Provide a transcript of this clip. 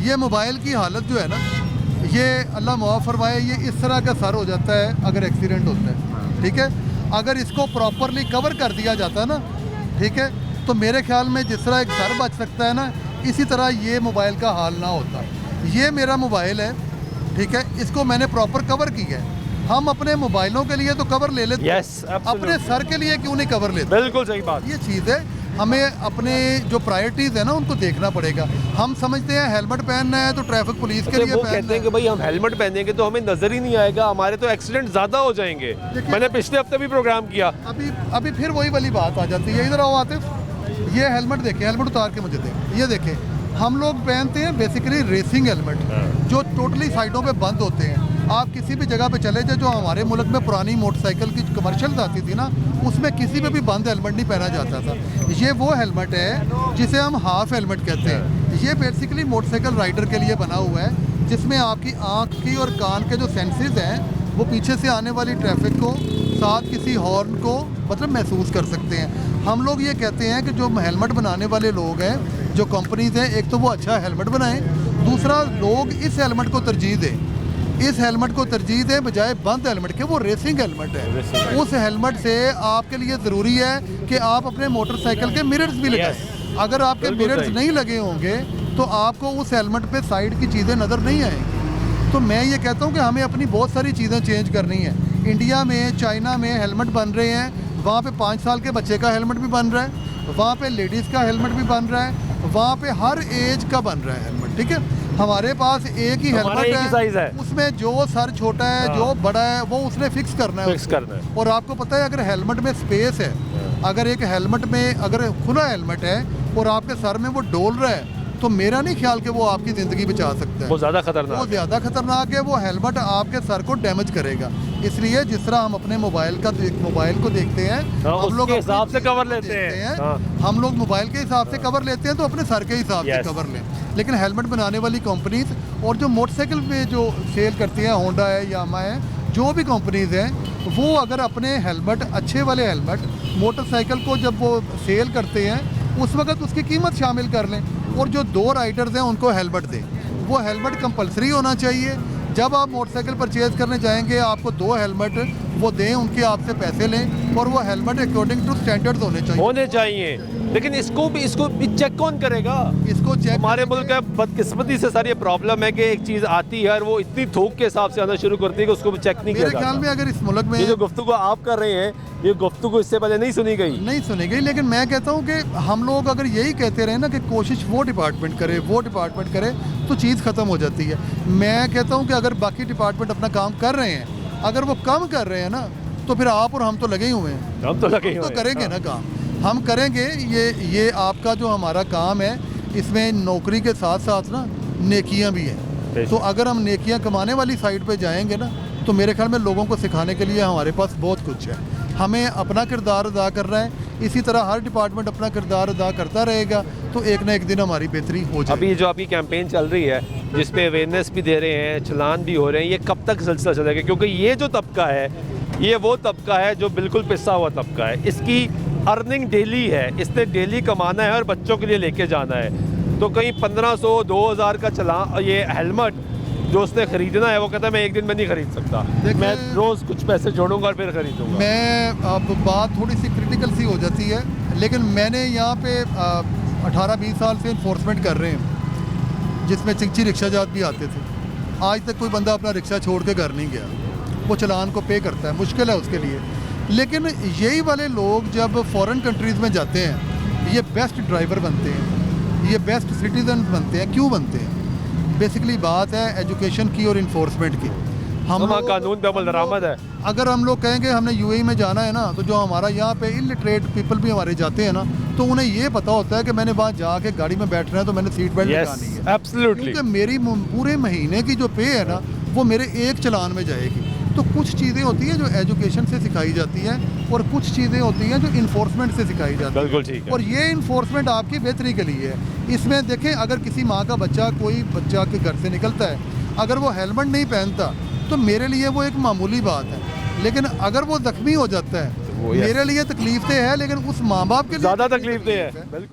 ये मोबाइल की हालत जो है ना, ये अल्लाह मुआफ़ फरमाए, ये इस तरह का सर हो जाता है अगर एक्सीडेंट होता है, ठीक है। अगर इसको प्रॉपरली कवर कर दिया जाता ना, ठीक है, तो मेरे ख्याल में जिस तरह एक सर बच सकता है ना, इसी तरह ये मोबाइल का हाल ना होता। ये मेरा मोबाइल है, ठीक है, इसको मैंने प्रॉपर कवर किया है। हम अपने मोबाइलों के लिए तो कवर ले लेते हैं, अपने सर के लिए क्यों नहीं कवर लेते? बिल्कुल सही बात। ये चीज़ है, हमें अपने जो प्रायोरिटीज़ है ना उनको देखना पड़ेगा। हम समझते हैं हेलमेट पहनना है तो ट्रैफिक पुलिस के लिए वो पहनना कहते हैं कि भाई हम हेलमेट पहनेंगे तो हमें नजर ही नहीं आएगा, हमारे तो एक्सीडेंट ज्यादा हो जाएंगे। मैंने पिछले हफ्ते भी प्रोग्राम किया। अभी फिर वही वाली बात आ जाती है। इधर आओ आतिफ, ये हेलमेट देखें, हेलमेट उतार के मुझे दें। ये देखें, हम लोग पहनते हैं बेसिकली रेसिंग हेलमेट जो टोटली साइडों पे बंद होते हैं। आप किसी भी जगह पे चले जाए, जो हमारे मुल्क में पुरानी मोटरसाइकिल की कमर्शियल आती थी ना, उसमें किसी पे भी बंद हेलमेट नहीं पहना जाता था। ये वो हेलमेट है जिसे हम हाफ हेलमेट कहते हैं। ये बेसिकली मोटरसाइकिल राइडर के लिए बना हुआ है, जिसमें आपकी आँख की और कान के जो सेंसेस हैं वो पीछे से आने वाली ट्रैफिक को, साथ किसी हॉर्न को मतलब महसूस कर सकते हैं। हम लोग ये कहते हैं कि जो हेलमेट बनाने वाले लोग हैं, जो कंपनीज हैं, एक तो वो अच्छा हेलमेट बनाएं, दूसरा लोग इस हेलमेट को तरजीह दें, इस हेलमेट को तरजीह दें बजाय बंद हेलमेट के। वो रेसिंग हेलमेट है, उस हेलमेट से आपके लिए ज़रूरी है कि आप अपने मोटरसाइकिल के मिरर्स भी लगाएं। अगर आपके मिरर्स नहीं लगे होंगे तो आपको उस हेलमेट पे साइड की चीज़ें नज़र नहीं आएंगी। तो मैं ये कहता हूँ कि हमें अपनी बहुत सारी चीज़ें चेंज करनी है। इंडिया में, चाइना में हेलमेट बन रहे हैं, वहाँ पे 5 साल के बच्चे का हेलमेट भी बन रहा है, वहाँ पे लेडीज़ का हेलमेट भी बन रहा है, वहाँ पे हर एज का बन रहा है हेलमेट, ठीक है। हमारे पास एक ही हेलमेट है, उसमें जो सर छोटा है, जो बड़ा है, वो उसने फिक्स करना है। और आपको पता है, अगर हेलमेट में स्पेस है, अगर एक हेलमेट में अगर खुला हेलमेट है और आपके सर में वो डोल रहा है, तो मेरा नहीं ख्याल कि वो आपकी ज़िंदगी बचा सकता है। वो ज़्यादा खतरनाक है। वो हेलमेट आपके सर को डैमेज करेगा। इसलिए जिस तरह हम अपने मोबाइल को देखते हैं, हम लोग हिसाब से कवर लेते हैं। हम लोग मोबाइल के हिसाब से कवर लेते हैं, तो अपने सर के हिसाब से कवर लें। लेकिन हेलमेट बनाने वाली कंपनीज और जो मोटरसाइकिल पे जो सेल करती हैं, होंडा है, यामा है, जो भी कंपनीज हैं, वो अगर अपने हेलमेट, अच्छे वाले हेलमेट मोटरसाइकिल को जब वो सेल करते हैं, उस वक्त उसकी कीमत शामिल कर लें। और जो 2 राइडर्स हैं उनको हेलमेट दें। वो हेलमेट कंपलसरी होना चाहिए। जब आप मोटरसाइकिल परचेज़ करने जाएंगे, आपको 2 हेलमेट वो दें, उनके आपसे पैसे लें, और वो हेलमेट अकॉर्डिंग टू स्टैंडर्ड्स होने चाहिए। लेकिन इसको भी चेक कौन करेगा? इसको चेक, हमारे मुल्क का बदकिस्मती से सर ये प्रॉब्लम है कि एक चीज़ आती है और वो इतनी थोक के हिसाब से आना शुरू करती है कि उसको भी चेक नहीं किया जाता। मेरे ख्याल में अगर इस मुल्क में ये जो गुफ्तगू आप कर रहे हैं, ये गुफ्तगू इससे पहले नहीं सुनी गई। लेकिन मैं कहता हूँ कि हम लोग अगर यही कहते रहे ना कि कोशिश वो डिपार्टमेंट करे, तो चीज़ ख़त्म हो जाती है। मैं कहता हूँ कि अगर बाकी डिपार्टमेंट अपना काम कर रहे हैं, अगर वो कम कर रहे हैं ना, तो फिर आप और हम तो लगे ही हुए हैं। हम तो करेंगे ना काम, हम करेंगे। ये आपका जो हमारा काम है, इसमें नौकरी के साथ साथ ना नेकियां भी हैं। तो अगर हम नेकियां कमाने वाली साइड पे जाएंगे ना, तो मेरे ख्याल में लोगों को सिखाने के लिए हमारे पास बहुत कुछ है। हमें अपना किरदार अदा करना है, इसी तरह हर डिपार्टमेंट अपना किरदार अदा करता रहेगा, तो एक ना एक दिन हमारी बेहतरी हो जाएगी। अभी जो आपकी कैंपेन चल रही है, जिसपे अवेयरनेस भी दे रहे हैं, चलान भी हो रहे हैं, ये कब तक सिलसिला चलेगा? क्योंकि ये जो तबका है, ये वो तबका है जो बिल्कुल पिसा हुआ तबका है। इसकी अर्निंग डेली है, इसने डेली कमाना है और बच्चों के लिए लेके जाना है। तो कहीं 1500-2000 का चलान, ये हेलमेट जो उसने खरीदना है, वो कहता है मैं एक दिन में नहीं खरीद सकता, मैं रोज़ कुछ पैसे जोड़ूंगा और फिर खरीदूंगा। मैं अब बात थोड़ी सी क्रिटिकल सी हो जाती है, लेकिन मैंने यहाँ पे 18-20 साल से इन्फोर्समेंट कर रहे हैं, जिसमें चिंची रिक्शा जात भी आते थे। आज तक कोई बंदा अपना रिक्शा छोड़ के घर नहीं गया। वो चलान को पे करता है, मुश्किल है उसके लिए। लेकिन यही वाले लोग जब फॉरेन कंट्रीज़ में जाते हैं, ये बेस्ट ड्राइवर बनते हैं, ये बेस्ट सिटीजन बनते हैं। क्यों बनते हैं? बेसिकली बात है एजुकेशन की और इन्फोर्समेंट की। हम कानून पे अमल दरामद है। अगर हम लोग कहेंगे हमने यूएई में जाना है ना, तो जो हमारा यहाँ पे इलिटरेट पीपल भी हमारे जाते हैं ना, तो उन्हें ये पता होता है कि मैंने वहाँ जाके गाड़ी में बैठना है तो मैंने सीट बेल्ट लगानी है। एब्सोल्युटली। क्योंकि मेरी पूरे महीने की जो पे है ना, वो मेरे एक चलान में जाएगी। तो कुछ चीज़ें होती हैं जो एजुकेशन से सिखाई जाती हैं, और कुछ चीज़ें होती हैं जो इन्फोर्समेंट से सिखाई जाती हैं। बिल्कुल ठीक है। और ये इन्फोर्समेंट आपकी बेहतरी के लिए है। इसमें देखें, अगर किसी माँ का बच्चा, कोई बच्चा के घर से निकलता है, अगर वो हेलमेट नहीं पहनता, तो मेरे लिए वो एक मामूली बात है। लेकिन अगर वो जख्मी हो जाता है, मेरे लिए तकलीफ है, लेकिन उस माँ बाप के लिए ज़्यादा तकलीफ है।